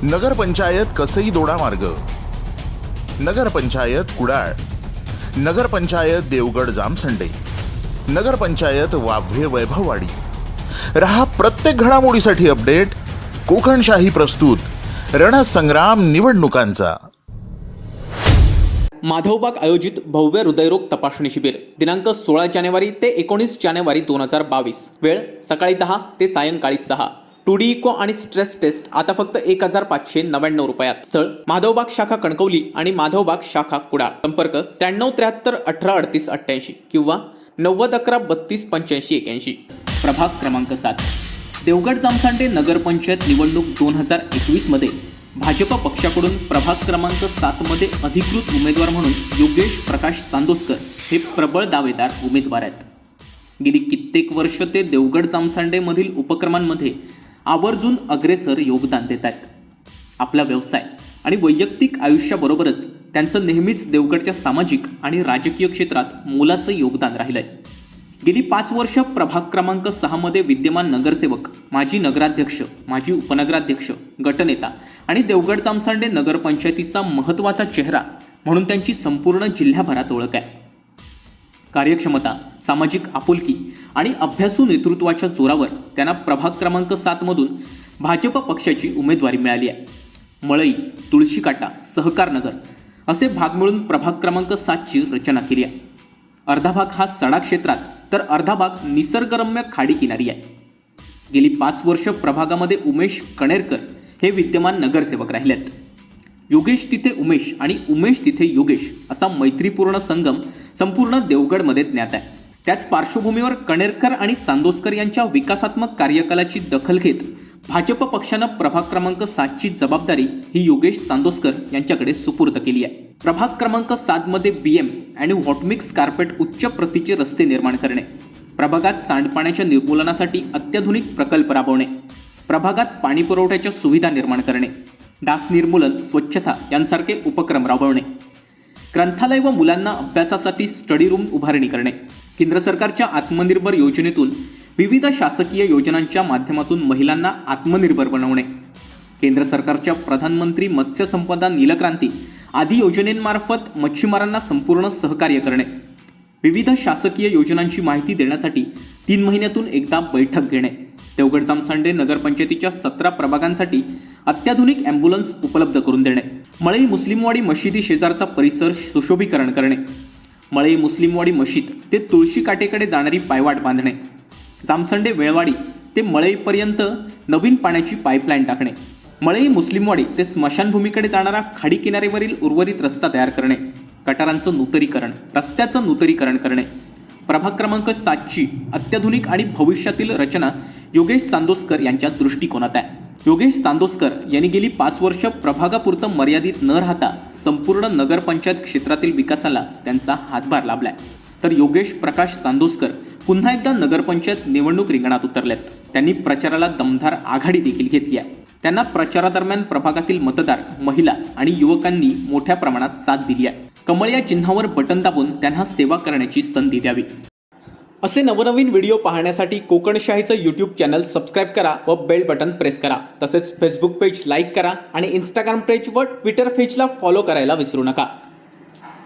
नगरपंचायत कसई दोडामार्ग, नगरपंचायत कुडाळ, नगरपंचायत देवगड जामसंडे, नगरपंचायत वाभे वैभववाडी. रहा प्रत्येक घडामोडीसाठी अपडेट. कोकणशाही प्रस्तुत रणसंग्राम निवडणुकांचा. माधवबाग आयोजित भव्य हृदयरोग तपासणी शिबिर दिनांक 16 जानेवारी ते 19 जानेवारी 2022. वेळ सकाळी 10 ते सायंकाळी 6. 2D इको आणि स्ट्रेस टेस्ट आता फक्त 1599 रुपयात. स्थळ माधवबाग शाखा कणकवली आणि माधवबाग शाखा कुडाळ. संपर्क 9373 18 38 88 किंवा 90 11 32 85 81. प्रभाग क्रमांक 7. देवगड जामसंडे नगरपंचायत निवडणूक 2021 मध्ये भाजप पक्षाकडून प्रभाग क्रमांक 7 मध्ये अधिकृत उमेदवार म्हणून योगेश प्रकाश चांदोसकर हे प्रबळ दावेदार उमेदवार आहेत. गेली कित्येक वर्ष ते देवगड जामसंडे मधील उपक्रमांमध्ये आवर्जून अग्रेसर योगदान देत आहेत. आपला व्यवसाय आणि वैयक्तिक आयुष्याबरोबरच त्यांचं नेहमीच देवगडच्या सामाजिक आणि राजकीय क्षेत्रात मोलाचं योगदान राहिलंय. गेली 5 वर्ष प्रभाग क्रमांक 6 मध्ये विद्यमान नगरसेवक, माजी नगराध्यक्ष, माजी उपनगराध्यक्ष, गटनेता आणि देवगड जामसंडे नगरपंचायतीचा महत्त्वाचा चेहरा म्हणून त्यांची संपूर्ण जिल्ह्याभरात ओळख आहे. कार्यक्षमता, सामाजिक आपुलकी आणि अभ्यासू नेतृत्वाच्या जोरावर त्यांना प्रभाग क्रमांक 7 मधून भाजप पक्षाची उमेदवारी मिळाली आहे. मळई, तुळशीकाटा, सहकारनगर असे भाग मिळून प्रभाग क्रमांक 7 ची रचना केली आहे. अर्धा भाग हा सडा क्षेत्रात तर अर्धा भाग निसर्गरम्य खाडी किनारी आहे. गेली 5 वर्ष प्रभागामध्ये उमेश कणेरकर हे विद्यमान नगरसेवक राहिले आहेत. योगेश तिथे उमेश आणि उमेश तिथे योगेश असा मैत्रीपूर्ण संगम संपूर्ण देवगडमध्ये ज्ञात आहे. त्याच पार्श्वभूमीवर कणेरकर आणि चांदोसकर यांच्या विकासात्मक कार्यकालाची दखल घेत भाजप पक्षानं प्रभाग क्रमांक 7 ची जबाबदारी ही योगेश चांदोसकर यांच्याकडे सुपूर्द केली आहे. प्रभाग क्रमांक 7 मध्ये BM आणि वॉटमिक्स कार्पेट उच्च प्रतीचे रस्ते निर्माण करणे, प्रभागात सांडपाण्याच्या निर्मूलनासाठी अत्याधुनिक प्रकल्प राबवणे, प्रभागात पाणी पुरवठ्याच्या सुविधा निर्माण करणे, डास निर्मूलन, स्वच्छता यांसारखे उपक्रम राबवणे, ग्रंथालय व मुलांना अभ्यासासाठी स्टडी रूम उभारणी करणे, केंद्र सरकारच्या आत्मनिर्भर योजनेतून विविध शासकीय योजनांच्या माध्यमातून महिलांना आत्मनिर्भर बनवणे, केंद्र सरकारच्या प्रधानमंत्री मत्स्य संपदा नीलक्रांती आदी योजनेंमार्फत मच्छीमारांना संपूर्ण सहकार्य करणे, विविध शासकीय योजनांची माहिती देण्यासाठी 3 महिन्यातून एकदा बैठक घेणे, देवगड जामसंडे नगरपंचायतीच्या 17 प्रभागांसाठी अत्याधुनिक ॲम्ब्युलन्स उपलब्ध करून देणे, मळई मुस्लिमवाडी मशिदी शेजारचा परिसर सुशोभीकरण करणे, मळई मुस्लिमवाडी मशीद ते तुळशी काटेकडे जाणारी पायवाट बांधणे, जामसंडे वेळवाडी ते मळईपर्यंत नवीन पाण्याची पाईपलाईन टाकणे, मळई मुस्लिमवाडी ते स्मशानभूमीकडे जाणारा खाडी किनाऱ्यावरील उर्वरित रस्ता तयार करणे, गटारांचं नूतनीकरण, रस्त्याचं नूतनीकरण करणे. प्रभाग क्रमांक 7 ची अत्याधुनिक आणि भविष्यातील रचना योगेश चांदोसकर यांच्या दृष्टिकोनात आहे. योगेश चांदोसकर यांनी गेली 5 वर्ष प्रभागापुरतं मर्यादित न राहता संपूर्ण नगरपंचायत क्षेत्रातील विकासाला त्यांचा हातभार लाभलाय. तर योगेश प्रकाश चांदोसकर पुन्हा एकदा नगरपंचायत निवडणूक रिंगणात उतरलेत. त्यांनी प्रचाराला दमदार आघाडी देखील घेतली आहे. त्यांना प्रचारादरम्यान प्रभागातील मतदार, महिला आणि युवकांनी मोठ्या प्रमाणात साथ दिली आहे. कमळ या चिन्हावर बटन दाबून त्यांना सेवा करण्याची संधी द्यावी. असे नवनवीन व्हिडिओ पाहण्यासाठी कोकणशाहीचं यूट्यूब चॅनल सबस्क्राईब करा व बेल बटन प्रेस करा. तसेच फेसबुक पेज लाईक करा आणि इंस्टाग्राम पेज व ट्विटर पेजला फॉलो करायला विसरू नका.